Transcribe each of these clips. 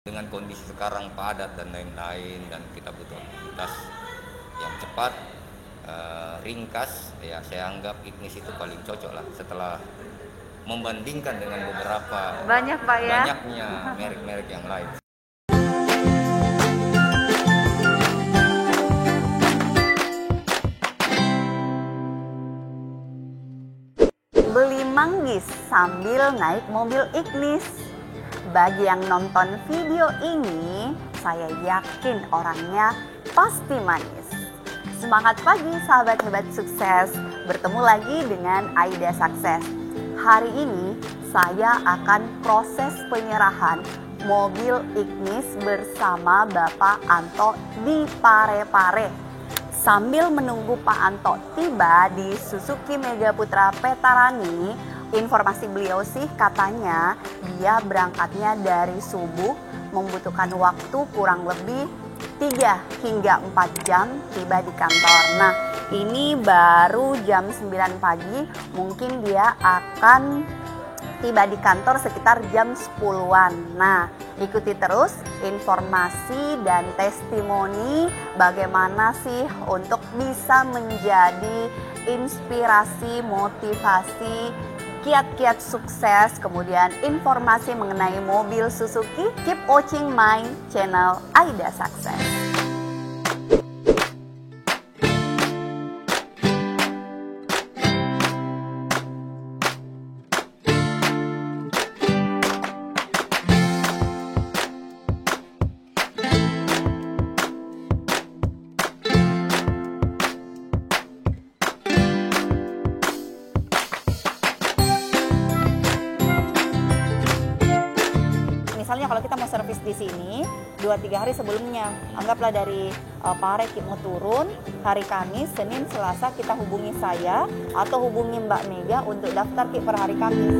Dengan kondisi sekarang padat dan lain-lain, dan kita butuh aktivitas yang cepat, ringkas, ya saya anggap Ignis itu paling cocok lah setelah membandingkan dengan beberapa Banyak Pak ya? banyaknya merek-merek yang lain. Beli manggis sambil naik mobil Ignis. Bagi yang nonton video ini, saya yakin orangnya pasti manis. Semangat pagi sahabat hebat sukses, bertemu lagi dengan Aida Sukses. Hari ini saya akan proses penyerahan mobil Ignis bersama Bapak Anto di Parepare. Sambil menunggu Pak Anto tiba di Suzuki Mega Putra Petarani, informasi beliau sih katanya dia berangkatnya dari subuh, membutuhkan waktu kurang lebih 3 hingga 4 jam tiba di kantor. Nah, ini baru jam 9 pagi, mungkin dia akan tiba di kantor sekitar jam 10-an. Nah, ikuti terus informasi dan testimoni bagaimana sih untuk bisa menjadi inspirasi, motivasi, kiat-kiat sukses, kemudian informasi mengenai mobil Suzuki. Keep watching my channel Aida Sukses. Misalnya kalau kita mau servis di sini 2-3 hari sebelumnya, anggaplah dari Pare kita mau turun hari Kamis, Senin, Selasa kita hubungi saya atau hubungi Mbak Mega untuk daftar Ki per hari Kamis.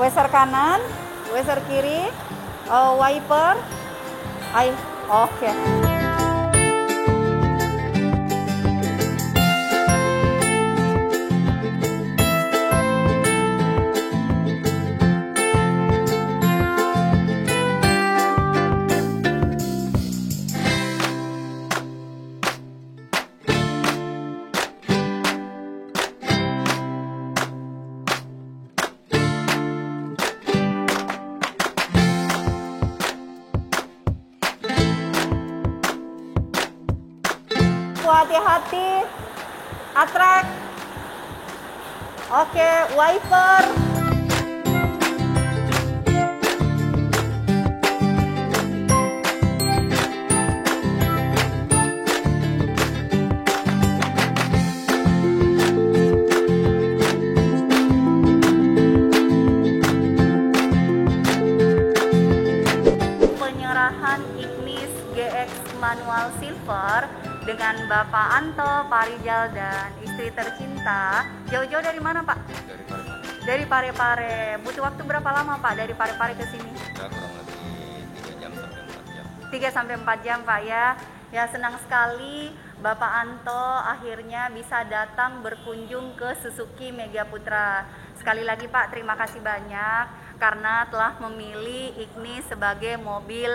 Weser kanan, weser kiri, wiper, oke. Hati-hati, attract, oke, wiper. Penyerahan Ignis GX Manual Silver dengan Bapak Anto, Parijal, dan istri tercinta. Jauh-jauh dari mana Pak? Dari Parepare. Dari Parepare. Butuh waktu berapa lama Pak dari Parepare ke sini? Ya, kurang lebih 3 jam sampai 4 jam. 3-4 jam Pak ya. Ya, senang sekali Bapak Anto akhirnya bisa datang berkunjung ke Suzuki Mega Putra. Sekali lagi Pak, terima kasih banyak. karena telah memilih Ignis sebagai mobil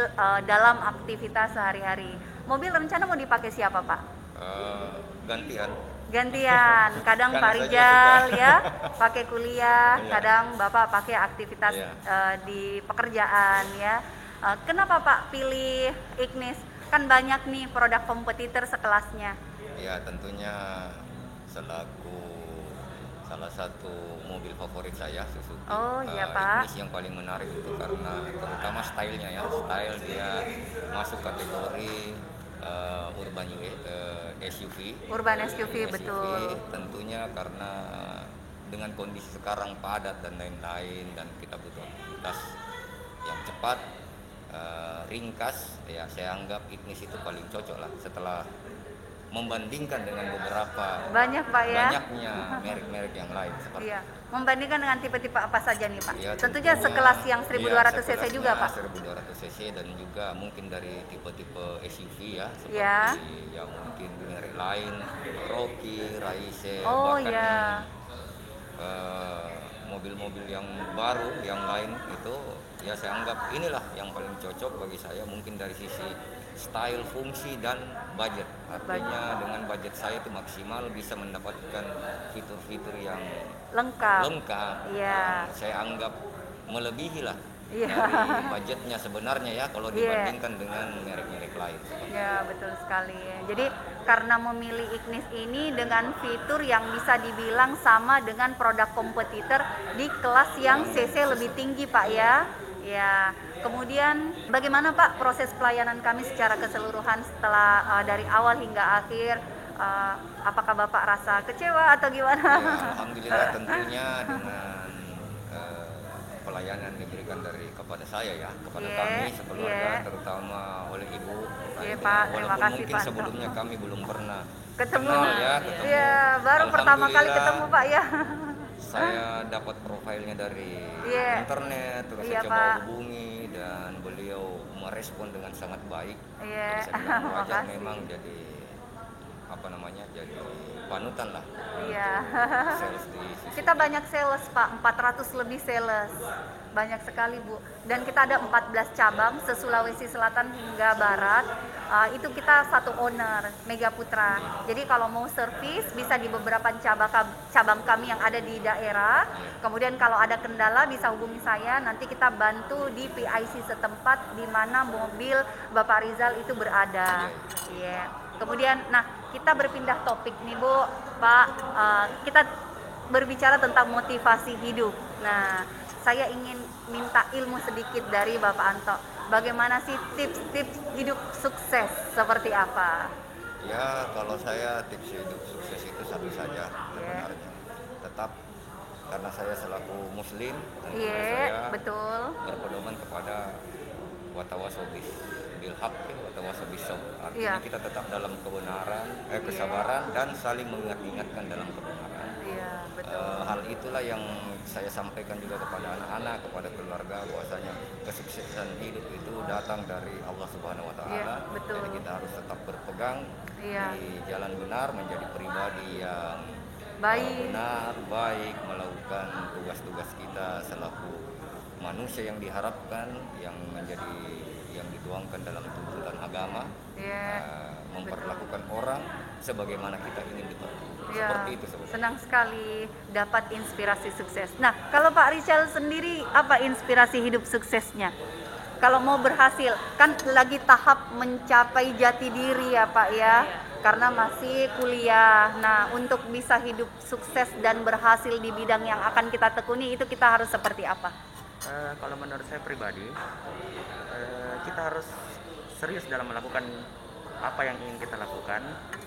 dalam aktivitas sehari-hari. Mobil rencana mau dipakai siapa, Pak? Gantian. Gantian. Kadang Karena Pak saya Rijal suka. ya pakai kuliah, Iya. kadang Bapak pakai aktivitas Iya. di pekerjaan ya. Kenapa Pak pilih Ignis? Kan banyak nih produk kompetitor sekelasnya. Ya tentunya selaku salah satu mobil favorit saya Suzuki. Oh iya Pak. Ignis yang paling menarik itu karena terutama stylenya ya, style dia masuk kategori urban SUV. Urban SUV betul. Tentunya karena dengan kondisi sekarang padat dan lain-lain dan kita butuh aktivitas yang cepat, ringkas, ya saya anggap Ignis itu paling cocok lah setelah membandingkan dengan beberapa Banyak Pak ya. banyaknya merek-merek yang lain seperti Iya. Membandingkan dengan tipe-tipe apa saja nih Pak? ya, Tentunya sekelas yang 1200 cc juga Pak. 1200 cc dan juga mungkin dari tipe-tipe SUV ya seperti Ya. yang mungkin merek lain, Rocky, Raise, Oh bahkan ya. mobil-mobil yang baru yang lain itu ya saya anggap inilah yang paling cocok bagi saya mungkin dari sisi style, fungsi dan budget. Artinya dengan budget saya itu maksimal bisa mendapatkan fitur-fitur yang Lengkap. lengkap. Iya. Saya anggap melebihi lah Iya. dari budgetnya sebenarnya ya kalau Iya. dibandingkan dengan merek-merek lain. Ya, betul sekali. Jadi karena memilih Ignis ini dengan fitur yang bisa dibilang sama dengan produk kompetitor di kelas yang CC lebih tinggi, Pak ya. Ya. Kemudian bagaimana Pak proses pelayanan kami secara keseluruhan setelah dari awal hingga akhir? Apakah Bapak rasa kecewa atau gimana? Ya, alhamdulillah tentunya dengan pelayanan diberikan kepada saya ya, kepada Iya, kami sekeluarga, iya. terutama oleh Ibu. Iya, Pak. Terima Walaupun kasih, mungkin Pak. sebelumnya kami belum pernah Ketemu. kenal ya, ketemu. Iya, baru pertama kali Alhamdulillah, ketemu Pak ya. Saya dapat profilnya dari Iya. internet, terus Iya, saya coba Pak. hubungi dan beliau merespon dengan sangat baik. Iya. Jadi saya bilang wajar Makasih. memang jadi jadi panutan lah. Iya. Sales di Suzuki. Kita banyak sales Pak, 400 lebih sales. Banyak sekali Bu. Dan kita ada 14 cabang se-Sulawesi Selatan hingga Barat. Itu kita satu owner, Mega Putra. Jadi kalau mau servis bisa di beberapa cabang kami yang ada di daerah. Kemudian kalau ada kendala bisa hubungi saya, nanti kita bantu di PIC setempat di mana mobil Bapak Rizal itu berada. Iya. Kemudian, nah kita berpindah topik nih Bu, Pak. Kita berbicara tentang motivasi hidup. Nah, saya ingin minta ilmu sedikit dari Bapak Anto. Bagaimana sih tips-tips hidup sukses seperti apa? Ya, kalau saya tips hidup sukses itu satu saja sebenarnya. Tetap karena saya selaku muslim, tentunya Iya, saya betul. berpedoman kepada watawasobis bil haqqi watawasobis sabr. Artinya Iya. kita tetap dalam kebenaran, kesabaran dan saling mengingat-ingatkan dalam kebenaran. Iya, betul. Hal itulah yang saya sampaikan juga kepada anak-anak, kepada keluarga, bahwasanya kesuksesan hidup itu datang dari Allah Subhanahu wa taala. Iya, betul. Jadi kita harus tetap berpegang Iya. di jalan benar, menjadi pribadi yang Baik. benar, baik, melakukan tugas-tugas kita selaku manusia yang diharapkan, yang dituangkan dalam tuntutan agama. Iya. Memperlakukan orang sebagaimana kita ingin diperlakukan. Ya, Seperti itu sebenarnya. senang sekali dapat inspirasi sukses. Nah, kalau Pak Rizal sendiri, apa inspirasi hidup suksesnya? Kalau mau berhasil, kan lagi tahap mencapai jati diri ya Pak ya, karena masih kuliah. Nah, untuk bisa hidup sukses dan berhasil di bidang yang akan kita tekuni, itu kita harus seperti apa? Kalau menurut saya pribadi, kita harus serius dalam melakukan apa yang ingin kita lakukan.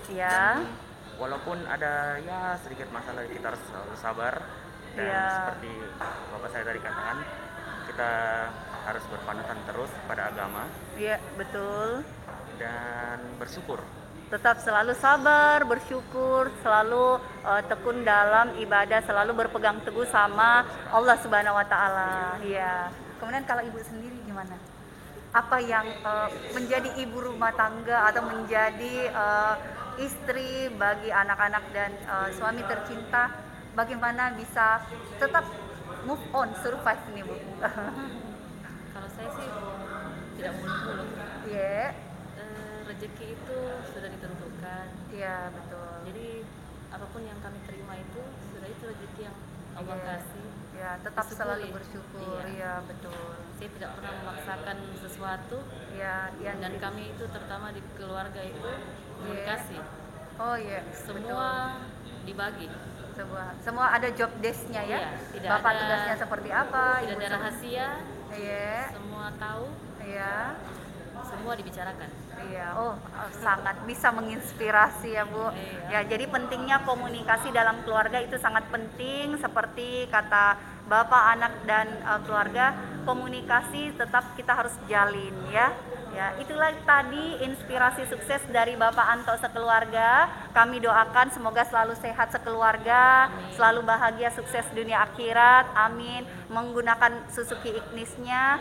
Ya. Dan walaupun ada ya sedikit masalah, kita harus selalu sabar. Dan Ya. seperti Bapak saya tadi katakan, kita harus berpanutan terus pada agama Iya, betul. dan bersyukur. Tetap selalu sabar, bersyukur, selalu tekun dalam ibadah, selalu berpegang teguh sama Allah Subhanahu wa taala. Iya. Kemudian kalau Ibu sendiri gimana? Apa yang menjadi ibu rumah tangga atau menjadi istri bagi anak-anak dan suami tercinta, bagaimana bisa tetap move on, survive nih Bu? Kalau saya sih tidak muluk-muluk. Iya, Rezeki itu sudah ditentukan. iya betul. Jadi apapun yang kami terima itu sudah itu rezeki yang Allah Iya. kasih. Ya, tetap Disyukuri. selalu bersyukur. Iya. Iya, betul. Saya tidak pernah memaksakan sesuatu, Iya, yang dan kami itu terutama di keluarga itu komunikasi. Oh iya, Semua dibagi. semua ada job desk-nya ya. Iya, tidak Bapak ada- tugasnya seperti apa? Tidak Ibu ada rahasia, Iya, semua tahu, iya. semua dibicarakan. Iya, sangat bisa menginspirasi ya Bu. Iya. Ya, jadi pentingnya komunikasi dalam keluarga itu sangat penting. Seperti kata Bapak, anak dan keluarga, komunikasi tetap kita harus jalin ya. Ya, itulah tadi inspirasi sukses dari Bapak Anto sekeluarga. Kami doakan semoga selalu sehat sekeluarga, selalu bahagia, sukses dunia akhirat. Amin. Menggunakan Suzuki Ignis-nya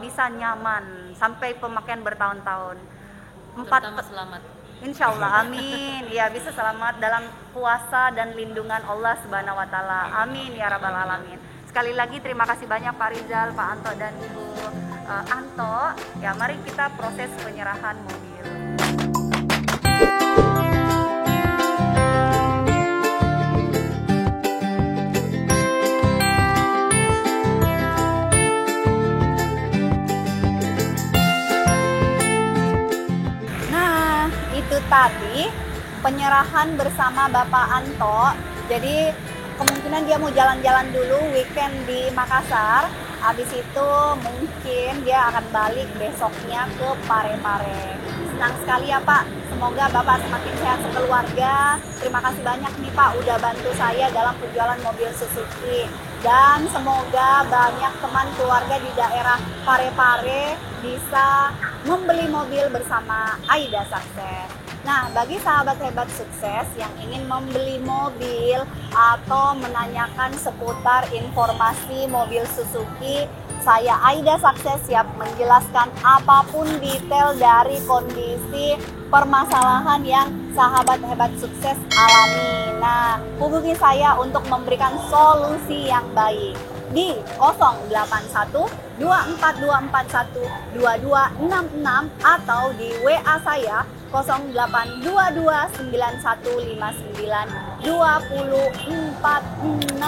bisa nyaman sampai pemakaian bertahun-tahun. Terutama selamat. Insya Allah, amin. Ya, bisa selamat dalam kuasa dan lindungan Allah Subhanahu wa Ta'ala. Amin ya Rabbal Alamin. Sekali lagi terima kasih banyak Pak Rizal, Pak Anto, dan Ibu Anto. Ya, mari kita proses penyerahan mobil. Nah, itu tadi penyerahan bersama Bapak Anto. Jadi kemungkinan dia mau jalan-jalan dulu weekend di Makassar. Habis itu mungkin dia akan balik besoknya ke Parepare. Senang sekali ya Pak. Semoga Bapak semakin sehat sekeluarga. Terima kasih banyak nih Pak udah bantu saya dalam penjualan mobil Suzuki. Dan semoga banyak teman keluarga di daerah Parepare bisa membeli mobil bersama Aida Sukses. Nah, bagi sahabat hebat sukses yang ingin membeli mobil atau menanyakan seputar informasi mobil Suzuki, saya Aida Sukses siap menjelaskan apapun detail dari kondisi permasalahan yang sahabat hebat sukses alami. Nah, hubungi saya untuk memberikan solusi yang baik di 081 24241 2266 atau di WA saya 08229159 246.